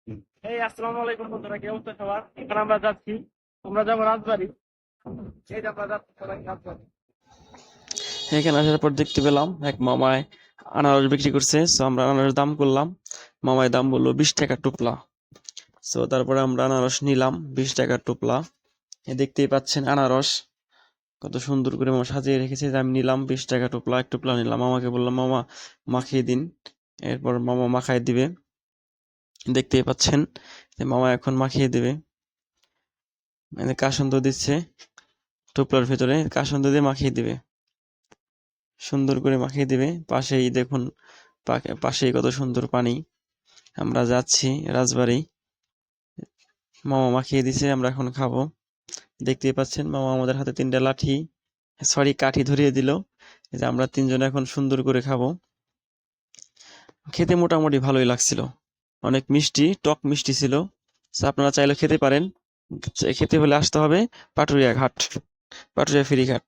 আসসালামু আলাইকুম বন্ধুরা, কি অবস্থা সবার? এখানে আমরা যাচ্ছি, আমরা যাবো রাজবাড়ি। এই যে আমরা যাচ্ছি সবাই রাজবাড়ি। এখানে আসার পর দেখতে পেলাম এক মামায় আনারস বিক্রি করছে। সো আমরা আনারস দাম করলাম। মামায় দাম বললো 20 টাকা টোপলা। সো তারপরে আমরা আনারস নিলাম 20 টাকা টোপলা। দেখতেই পাচ্ছেন আনারস কত সুন্দর করে মামা সাজিয়ে রেখেছে। যে আমি নিলাম 20 টাকা টোপলা, এক টোপলা নিলাম। মামাকে বললাম মামা মাখিয়ে দিন। এরপর মামা মাখায় দিবে। দেখতেই পাচ্ছেন যে মামা এখন মাখিয়ে দিবে। মানে কাসুন্দ দিচ্ছে টোপলার ভেতরে, কাসুন্দ দিয়ে মাখিয়ে দিবে, সুন্দর করে মাখিয়ে দিবে। পাশেই দেখুন, পাশেই কত সুন্দর পানি। আমরা যাচ্ছি রাজবাড়ি। মামা মাখিয়ে দিছে, আমরা এখন খাবো। দেখতেই পাচ্ছেন মামা আমাদের হাতে 3টা লাঠি, সরি কাঠি ধরিয়ে দিল। এই যে আমরা 3 জন এখন সুন্দর করে খাবো। খেতে মোটামুটি ভালোই লাগছিল, অনেক মিষ্টি, টক মিষ্টি ছিল। So আপনারা চাইলে খেতে পারেন। খেতে হলে আসতে হবে পাটুরিয়া ঘাট, পাটুরিয়া ফেরিঘাট।